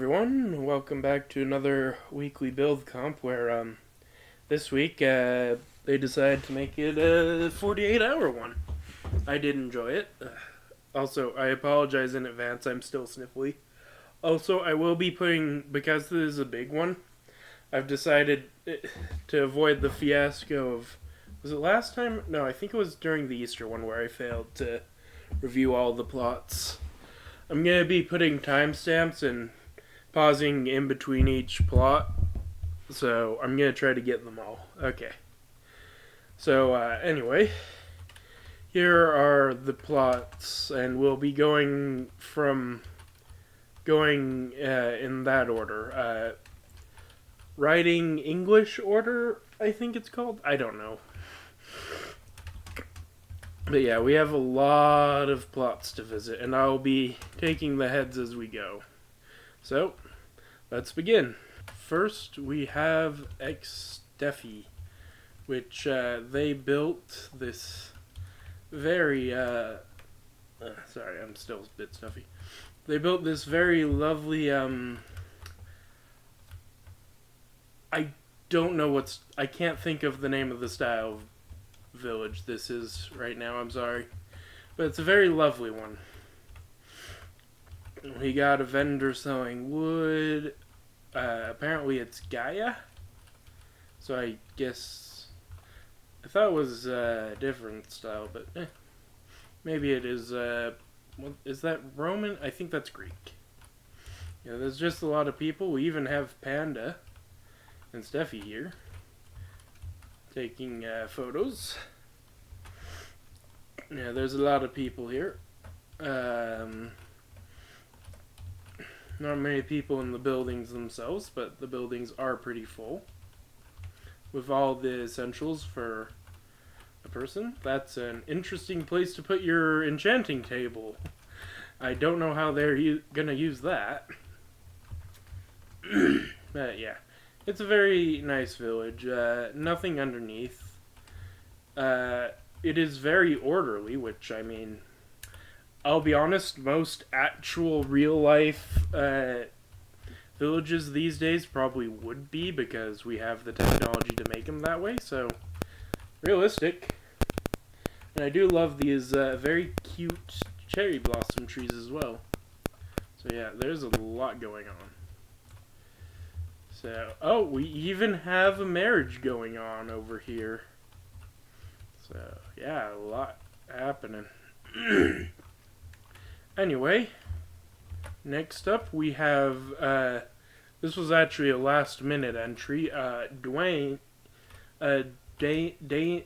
everyone, welcome back to another weekly build comp where this week they decided to make it a 48-hour one. I did enjoy it. Also, I apologize in advance, I'm still sniffly. Also, I will be putting, because this is a big one, I've decided to avoid the fiasco of, was it last time? No, I think it was during the Easter one where I failed to review all the plots. I'm going to be putting timestamps and pausing in between each plot, so I'm going to try to get them all. Okay. So, anyway, here are the plots, and we'll be going in that order. Writing English order, I think it's called? I don't know. But yeah, we have a lot of plots to visit, and I'll be taking the heads as we go. So, let's begin. First, we have xStephie, which they built this very, sorry, I'm still a bit stuffy. They built this very lovely, I don't know I can't think of the name of the style of village this is right now, I'm sorry. But it's a very lovely one. We got a vendor selling wood. Apparently it's Gaia. So I guess I thought it was a different style, but maybe it is is that Roman? I think that's Greek. Yeah, there's just a lot of people. We even have Panda and Steffi here taking photos. Yeah, there's a lot of people here. Not many people in the buildings themselves, but the buildings are pretty full with all the essentials for a person. That's an interesting place to put your enchanting table. I don't know how they're gonna use that. But yeah, it's a very nice village. Nothing underneath. It is very orderly, which, I mean, I'll be honest, most actual real-life villages these days probably would be, because we have the technology to make them that way, so realistic. And I do love these very cute cherry blossom trees as well. So yeah, there's a lot going on. So, oh, we even have a marriage going on over here. So, yeah, a lot happening. Anyway, next up we have, this was actually a last minute entry, Dayne,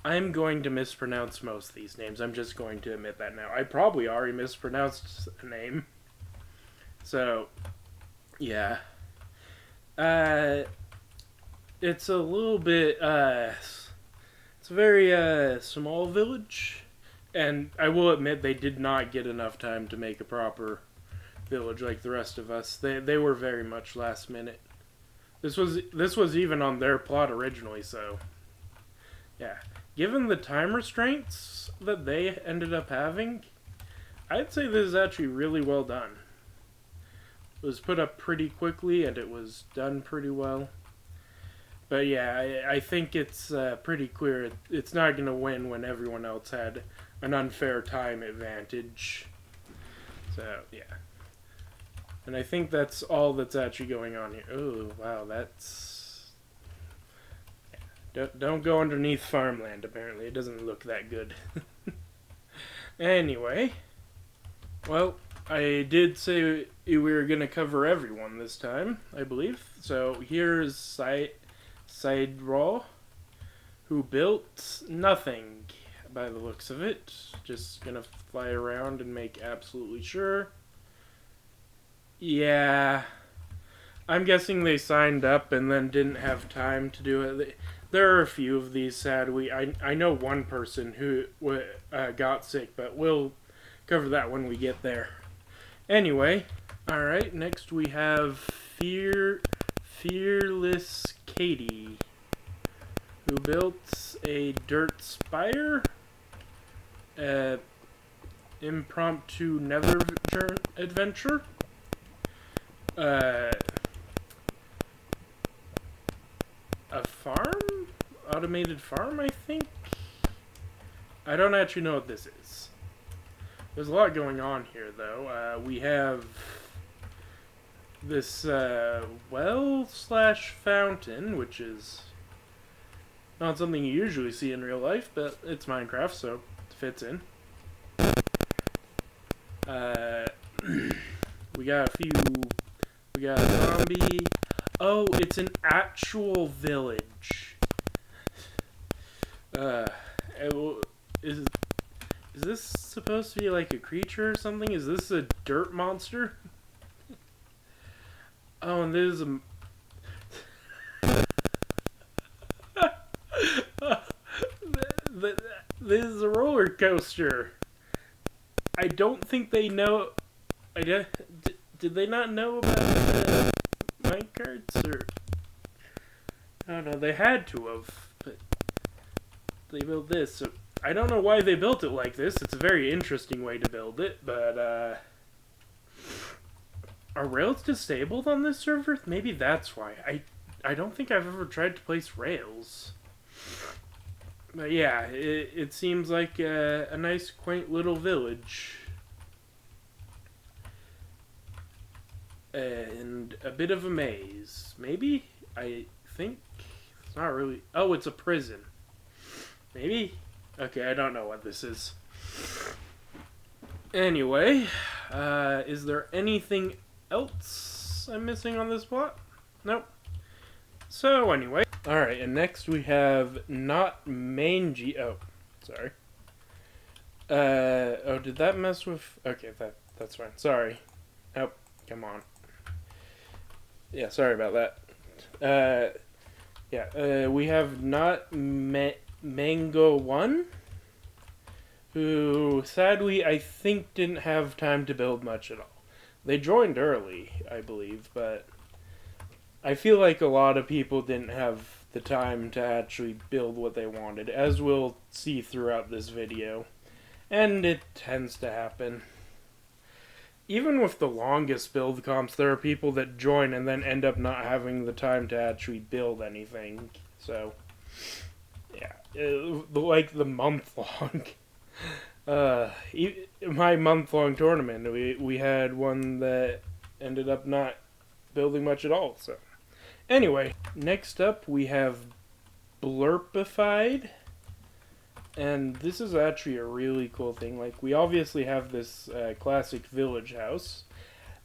I'm going to mispronounce most of these names, I'm just going to admit that now. I probably already mispronounced a name. So, yeah. It's a little bit, it's a very, small village. And I will admit they did not get enough time to make a proper village like the rest of us. They were very much last minute. This was even on their plot originally, so yeah. Given the time restraints that they ended up having, I'd say this is actually really well done. It was put up pretty quickly and it was done pretty well. But yeah, I think it's pretty clear it's not going to win when everyone else had an unfair time advantage. So, yeah. And I think that's all that's actually going on here. Oh, wow, that's... Yeah. Don't go underneath farmland, apparently. It doesn't look that good. Anyway. Well, I did say we were going to cover everyone this time, I believe. So, here's Sydroh, who built nothing. By the looks of it, just gonna fly around and make absolutely sure. Yeah, I'm guessing they signed up and then didn't have time to do it. There are a few of these, sadly. I know one person who got sick, but we'll cover that when we get there. Anyway, alright, next we have FearlessKatie, who built a dirt spire. Impromptu nether adventure. a farm? Automated farm, I think? I don't actually know what this is. There's a lot going on here, though. We have this well/fountain, which is not something you usually see in real life, but it's Minecraft, so it fits in. We got a zombie. Oh, it's an actual village. Is this supposed to be like a creature or something? Is this a dirt monster? Oh, and there's a... This is a roller coaster. I don't think they know... Did they not know about minecarts? Or... I don't know, they had to have, but they built this. So I don't know why they built it like this. It's a very interesting way to build it, but are rails disabled on this server? Maybe that's why. I don't think I've ever tried to place rails. But yeah, it seems like a nice, quaint little village. And a bit of a maze. Maybe? I think it's not really... Oh, it's a prison. Maybe? Okay, I don't know what this is. Anyway, is there anything else I'm missing on this plot? Nope. So, anyway. Alright, and next we have not mangy... Oh, sorry. Oh, did that mess with... Okay, that's fine. Sorry. Oh, come on. Yeah, sorry about that. We have not Mango 1, who sadly I think didn't have time to build much at all. They joined early, I believe, but I feel like a lot of people didn't have the time to actually build what they wanted, as we'll see throughout this video. And it tends to happen. Even with the longest build comps, there are people that join and then end up not having the time to actually build anything. So, yeah, like the month-long. My month-long tournament, we had one that ended up not building much at all. So, anyway, next up we have Blurpyfied. And this is actually a really cool thing. Like, we obviously have this classic village house.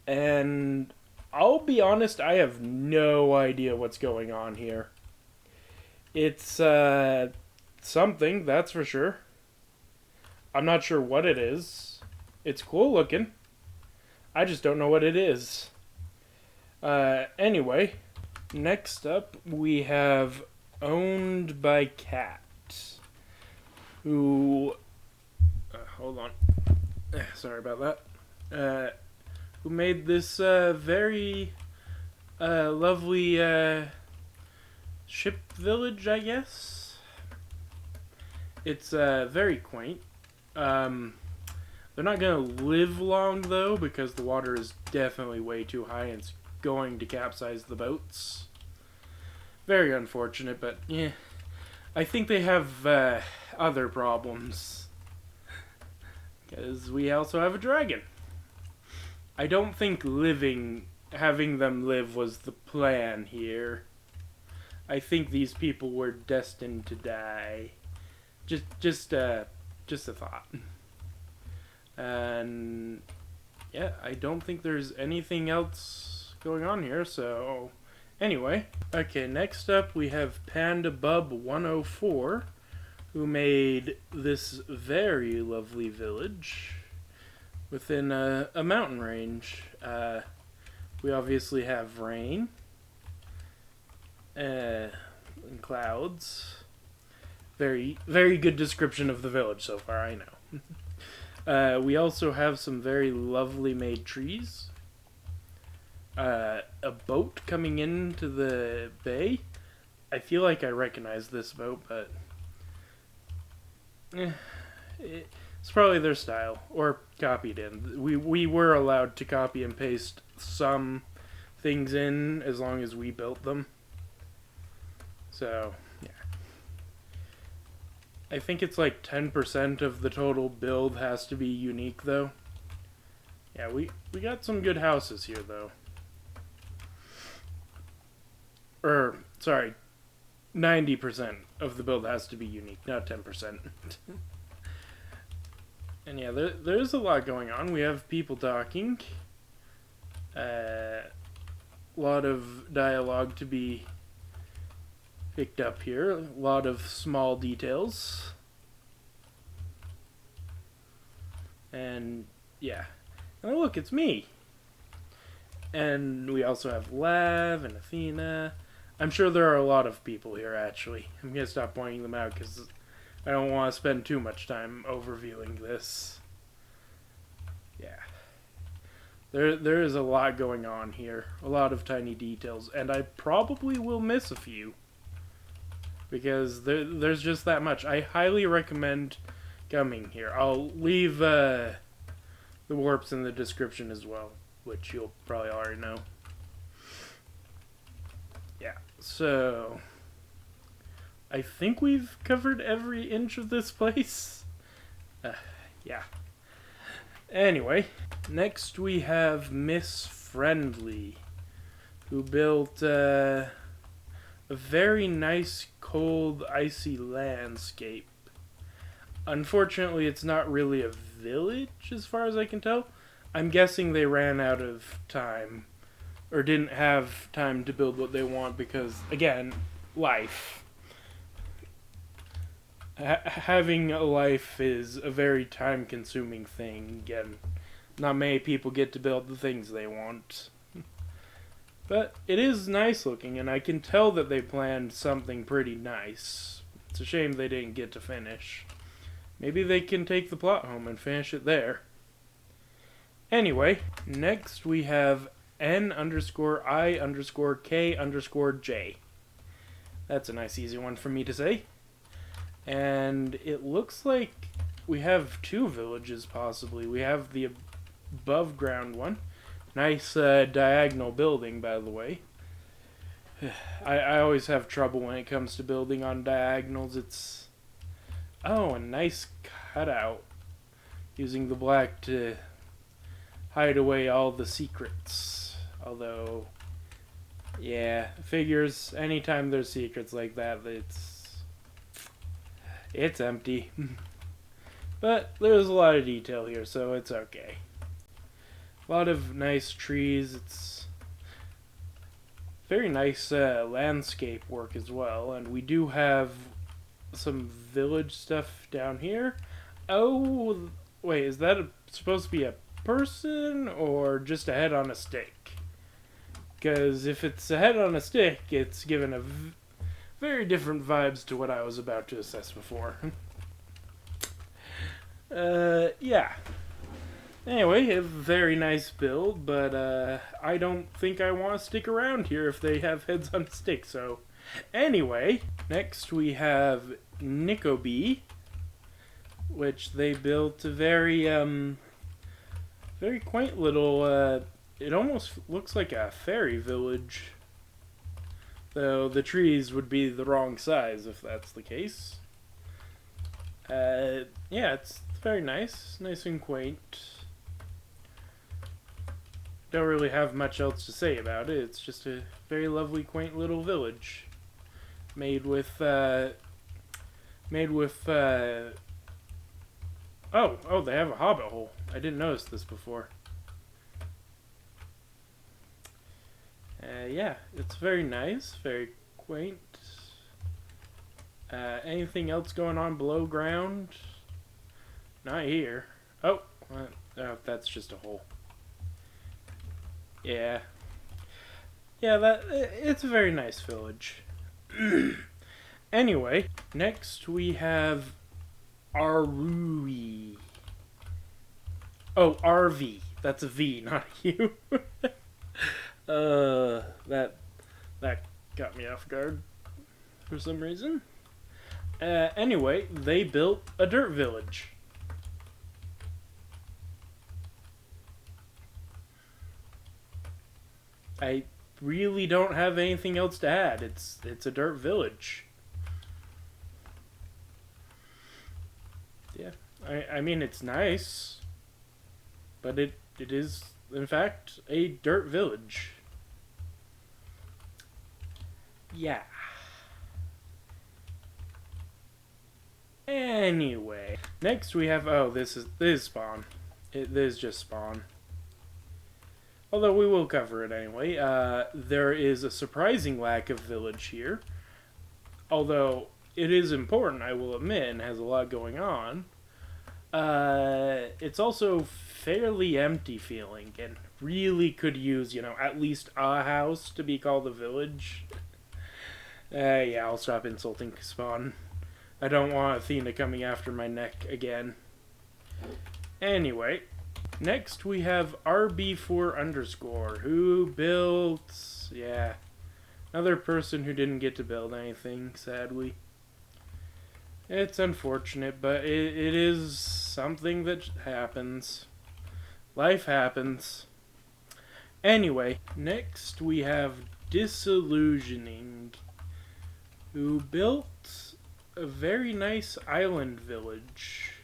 And I'll be honest, I have no idea what's going on here. It's something, that's for sure. I'm not sure what it is. It's cool looking. I just don't know what it is. Anyway, next up we have OwnedByCat. Who, hold on, sorry about that, who made this very lovely ship village, I guess. It's very quaint. They're not going to live long, though, because the water is definitely way too high and it's going to capsize the boats. Very unfortunate, but yeah. I think they have other problems. Because we also have a dragon. I don't think having them live was the plan here. I think these people were destined to die. Just a thought. And yeah, I don't think there's anything else going on here, so... Anyway, okay, next up we have PandaBub104, who made this very lovely village within a mountain range. We obviously have rain and clouds. Very, very good description of the village so far, I know. We also have some very lovely made trees. A boat coming into the bay. I feel like I recognize this boat, but it's probably their style or copied in. We were allowed to copy and paste some things in as long as we built them. So, yeah. I think it's like 10% of the total build has to be unique, though. Yeah, we got some good houses here, though. Or, sorry, 90% of the build has to be unique, not 10%. And yeah, there's a lot going on. We have people talking. A lot of dialogue to be picked up here. A lot of small details. And yeah. Oh, look, it's me. And we also have Lav and Athena. I'm sure there are a lot of people here, actually. I'm going to stop pointing them out because I don't want to spend too much time overviewing this. Yeah. There is a lot going on here. A lot of tiny details. And I probably will miss a few. Because there's just that much. I highly recommend coming here. I'll leave the warps in the description as well, which you'll probably already know. Yeah, so I think we've covered every inch of this place. Yeah. Anyway, next we have MissFriendly, who built a very nice, cold, icy landscape. Unfortunately, it's not really a village, as far as I can tell. I'm guessing they ran out of time, or didn't have time to build what they want because, again, life. Having a life is a very time-consuming thing, and not many people get to build the things they want. But it is nice looking, and I can tell that they planned something pretty nice. It's a shame they didn't get to finish. Maybe they can take the plot home and finish it there. Anyway, next we have N_I_K_J. That's a nice easy one for me to say. And it looks like we have two villages possibly. We have the above ground one. Nice diagonal building, by the way. I always have trouble when it comes to building on diagonals. It's... Oh, a nice cutout. Using the black to hide away all the secrets. Although, yeah, figures, anytime there's secrets like that, it's empty. But there's a lot of detail here, so it's okay. A lot of nice trees. It's very nice landscape work as well. And we do have some village stuff down here. Oh, wait, is that supposed to be a person or just a head on a stick? Because if it's a head on a stick, it's given a very different vibes to what I was about to assess before. Yeah. Anyway, a very nice build, but I don't think I want to stick around here if they have heads on a stick, so... Anyway, next we have nikkobee, which they built a very, very quaint little, it almost looks like a fairy village. Though the trees would be the wrong size if that's the case. Yeah, it's very nice. Nice and quaint. Don't really have much else to say about it. It's just a very lovely, quaint little village. Made with, oh, they have a hobbit hole. I didn't notice this before. Yeah, it's very nice, very quaint. Anything else going on below ground? Not here. Oh, that's just a hole. Yeah. Yeah, it's a very nice village. Anyway, next we have Arrvee. Oh, Arrvee. That's a V, not a U. That got me off guard for some reason. Anyway, they built a dirt village. I really don't have anything else to add. It's a dirt village. Yeah, I mean, it's nice, but it is, in fact, a dirt village. Yeah. Anyway, next we have, oh, this is spawn. This is just spawn. Although we will cover it anyway. There is a surprising lack of village here. Although it is important, I will admit, and has a lot going on. It's also fairly empty feeling, and really could use, at least a house to be called a village. Yeah, I'll stop insulting Spawn. I don't want Athena coming after my neck again. Anyway, next we have RB4_, who built, yeah, another person who didn't get to build anything, sadly. It's unfortunate, but it is something that happens. Life happens. Anyway, next we have Disillusioning, who built a very nice island village.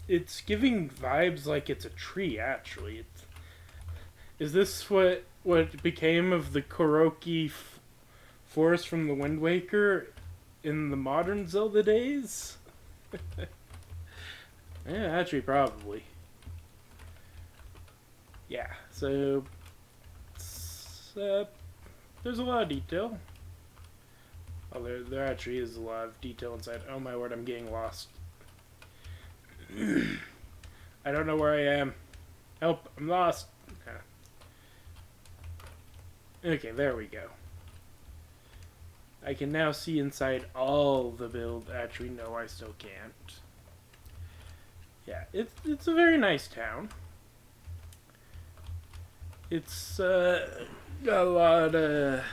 It's giving vibes like it's a tree, actually. Is this what became of the Koroki forest from the Wind Waker in the modern Zelda days? Yeah, actually, probably. Yeah, so there's a lot of detail. Oh, there actually is a lot of detail inside. Oh my word, I'm getting lost. I don't know where I am. Help, I'm lost. Okay, there we go. I can now see inside all the build. Actually, no, I still can't. Yeah, it's a very nice town. It's got a lot of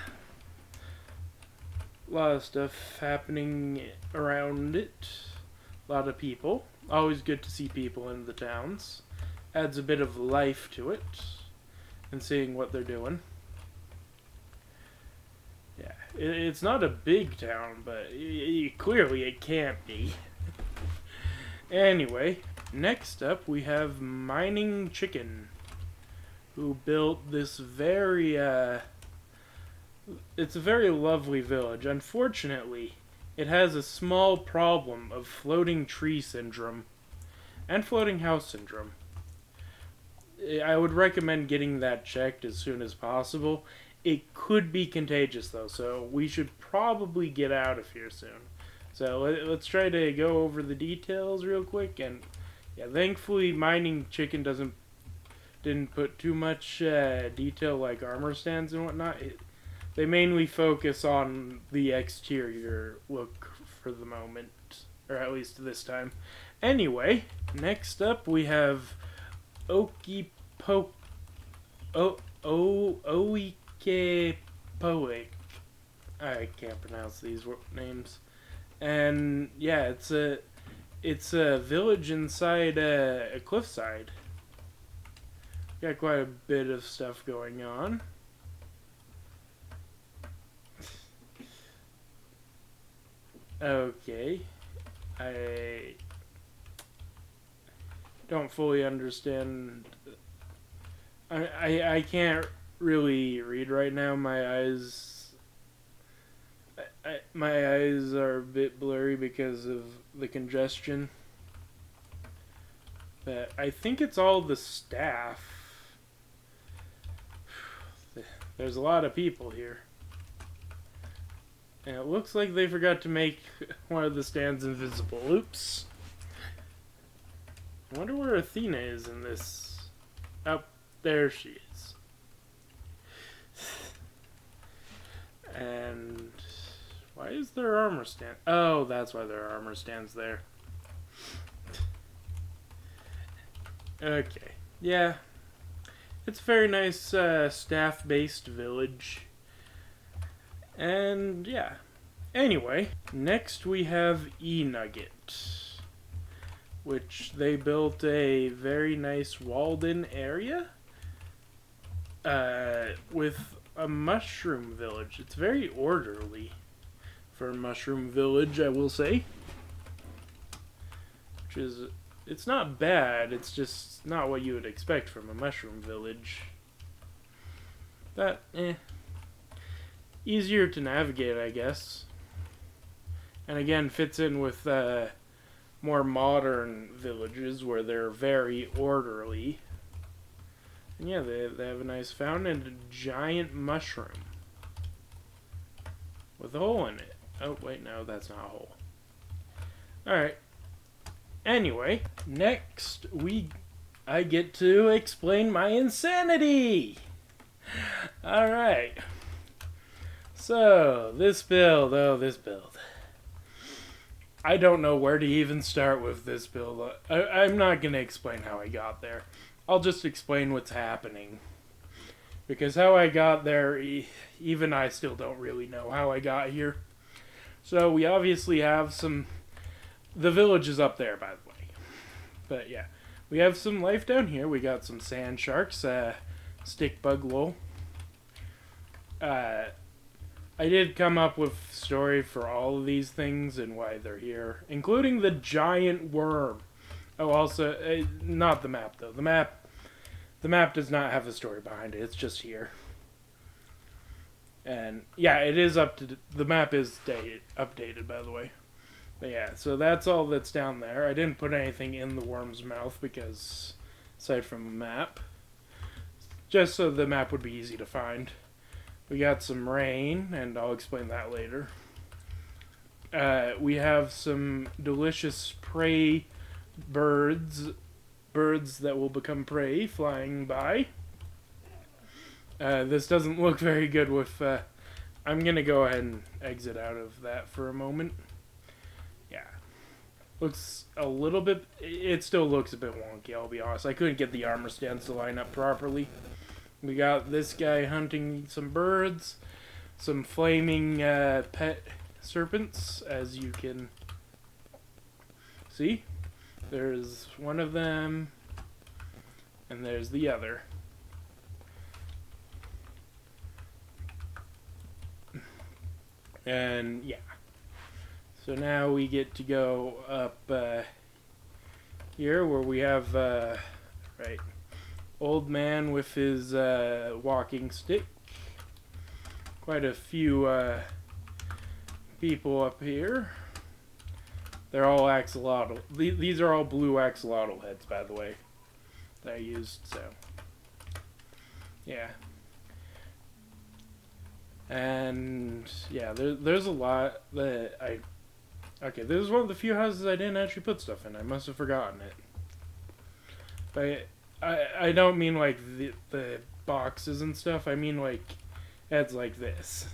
stuff happening around it. A lot of people. Always good to see people in the towns. Adds a bit of life to it. And seeing what they're doing. Yeah, it's not a big town, but clearly it can't be. Anyway, next up we have Minigchicken, who built this very, it's a very lovely village. Unfortunately, it has a small problem of floating tree syndrome and floating house syndrome. I would recommend getting that checked as soon as possible. It could be contagious, though, so we should probably get out of here soon. So let's try to go over the details real quick. And yeah, thankfully, Minigchicken didn't put too much detail like armor stands and whatnot. They mainly focus on the exterior look for the moment, or at least this time. Anyway, next up we have oekepoek. Oekepoek. I can't pronounce these names. And yeah, it's a village inside a cliffside. Got quite a bit of stuff going on. Okay, I don't fully understand. I can't really read right now. My eyes are a bit blurry because of the congestion. But I think it's all the staff. There's a lot of people here. And it looks like they forgot to make one of the stands invisible. Oops. I wonder where Athena is in this. Oh, there she is. And why is there armor stand? Oh, that's why there are armor stands there. Okay. Yeah. It's a very nice staff-based village. And yeah. Anyway, next we have eNugget, which they built a very nice walled-in area. with a mushroom village. It's very orderly for a mushroom village, I will say. Which is, it's not bad, it's just not what you would expect from a mushroom village. But, easier to navigate, I guess. And again, fits in with more modern villages where they're very orderly. And yeah, they have a nice fountain and a giant mushroom with a hole in it. Oh, wait, no, that's not a hole. Alright. Anyway, next I get to explain my insanity! Alright. So, this build. I don't know where to even start with this build. I'm not going to explain how I got there. I'll just explain what's happening. Because how I got there, even I still don't really know how I got here. So we obviously have the village is up there, by the way. But yeah, we have some life down here. We got some sand sharks, stick bug lol. I did come up with story for all of these things and why they're here, including the giant worm. Oh, also, not the map though. The map does not have a story behind it. It's just here. And yeah, it is the map is updated, by the way. But yeah, so that's all that's down there. I didn't put anything in the worm's mouth because, aside from the map, just so the map would be easy to find. We got some rain, and I'll explain that later. We have some delicious prey birds that will become prey flying by. This doesn't look very good with... I'm going to go ahead and exit out of that for a moment. Yeah. Looks a little bit... It still looks a bit wonky, I'll be honest. I couldn't get the armor stands to line up properly. We got this guy hunting some birds. Some flaming pet serpents, as you can see. There's one of them, and there's the other. And yeah. So now we get to go up here where we have, right, old man with his walking stick. Quite a few people up here. They're all axolotl. These are all blue axolotl heads, by the way, that I used, so yeah. And yeah, there's a lot that okay, this is one of the few houses I didn't actually put stuff in. I must have forgotten it. But I don't mean like the boxes and stuff. I mean like heads like this.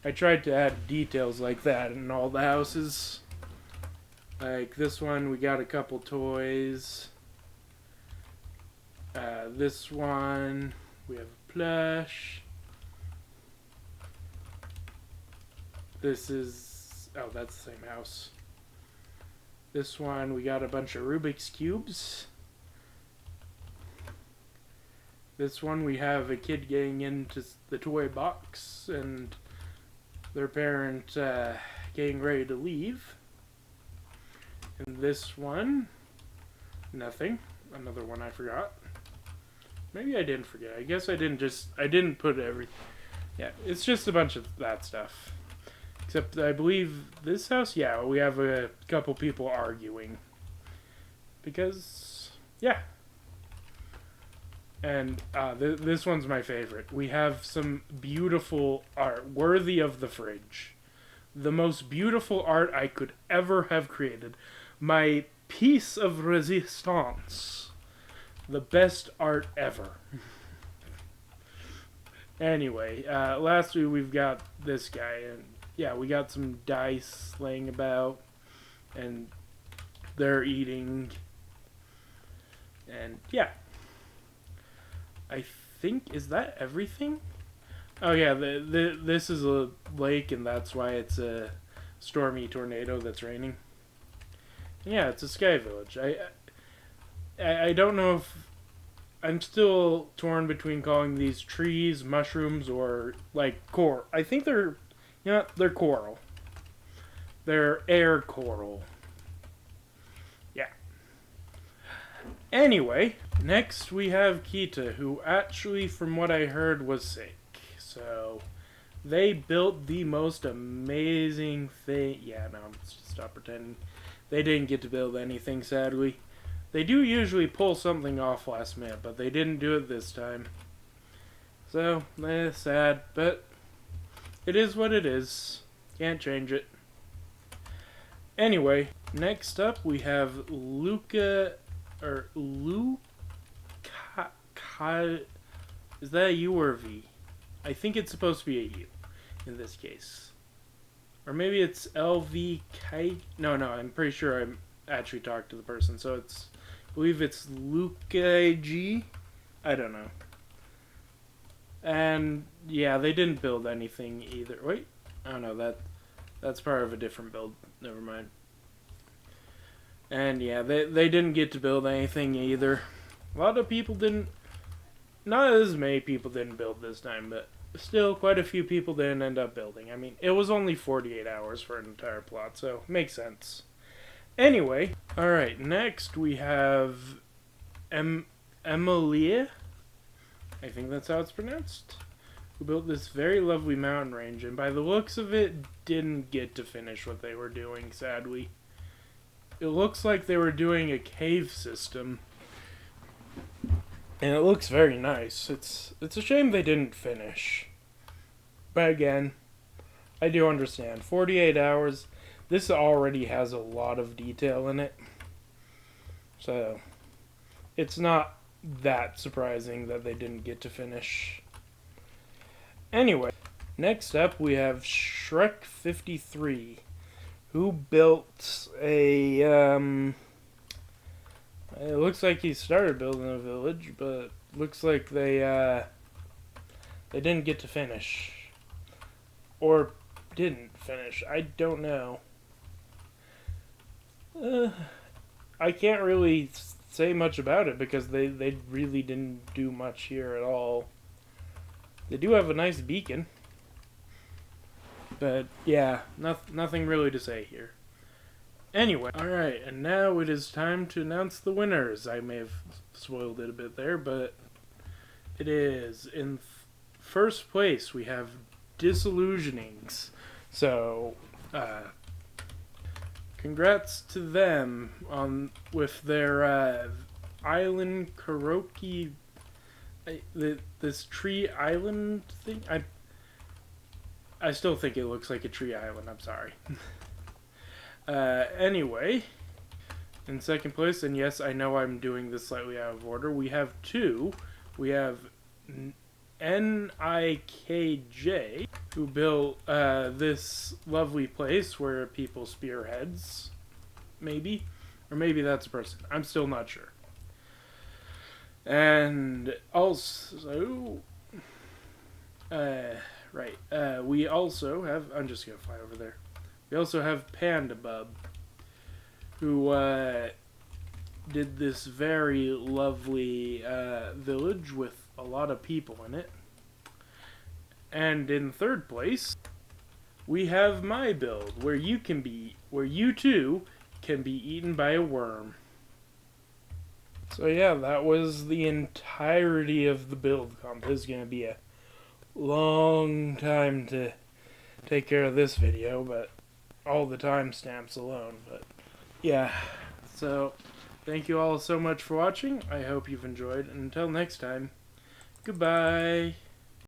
I tried to add details like that in all the houses. Like this one, we got a couple toys. This one, we have a plush. This is, oh, that's the same house. This one, we got a bunch of Rubik's Cubes. This one, we have a kid getting into the toy box and their parent getting ready to leave. And this one, nothing. Another one I forgot. Maybe I didn't forget. I guess I didn't put everything. Yeah, it's just a bunch of that stuff. Except I believe this house, yeah, we have a couple people arguing. Because, yeah. And this one's my favorite. We have some beautiful art, worthy of the fridge. The most beautiful art I could ever have created. My piece of resistance. The best art ever. Anyway, lastly we've got this guy, and yeah, we got some dice laying about, and they're eating, and yeah. I think, is that everything? Oh yeah, this is a lake, and that's why it's a stormy tornado that's raining. Yeah, it's a sky village. I don't know if I'm still torn between calling these trees, mushrooms, or like coral. I think they're, they're coral. They're air coral. Yeah. Anyway, next we have Kihta, who actually, from what I heard, was sick. So, they built the most amazing thing. Yeah, no, stop pretending. They didn't get to build anything, sadly. They do usually pull something off last minute, but they didn't do it this time. So, sad, but it is what it is. Can't change it. Anyway, next up we have Luca, or is that a U or a V? I think it's supposed to be a U in this case. Or maybe it's LVK. No, I'm pretty sure I actually talked to the person, so I believe it's lucaIG. I don't know. And yeah, they didn't build anything either. Wait, oh no, that's part of a different build. Never mind. And yeah, they didn't get to build anything either. A lot of people didn't. Not as many people didn't build this time, but still quite a few people didn't end up building. I mean, it was only 48 hours for an entire plot, so makes sense. Anyway, alright, next we have Emelea, I think that's how it's pronounced, who built this very lovely mountain range, and by the looks of it, didn't get to finish what they were doing, sadly. It looks like they were doing a cave system, and it looks very nice. It's a shame they didn't finish. But again, I do understand. 48 hours, this already has a lot of detail in it. So, it's not that surprising that they didn't get to finish. Anyway, next up we have Shrek53, who built a, it looks like he started building a village, but looks like they didn't get to finish. Or didn't finish. I don't know. I can't really say much about it because they really didn't do much here at all. They do have a nice beacon. But yeah, nothing really to say here. Anyway, alright, and now it is time to announce the winners. I may have spoiled it a bit there, but it is. In first place, we have Disillusionings. So, congrats to them with their island karaoke, this tree island thing. I still think it looks like a tree island, I'm sorry. Anyway, in second place, and yes, I know I'm doing this slightly out of order, we have two. We have nikkobee, who built this lovely place where people spear heads, maybe? Or maybe that's a person. I'm still not sure. And also, we also have, I'm just going to fly over there. We also have Panda Bub, who did this very lovely village with a lot of people in it. And in third place, we have my build, where you too can be eaten by a worm. So yeah, that was the entirety of the build comp. This is going to be a long time to take care of this video, but all the timestamps alone. But yeah, so thank you all so much for watching. I hope you've enjoyed, and until next time, goodbye.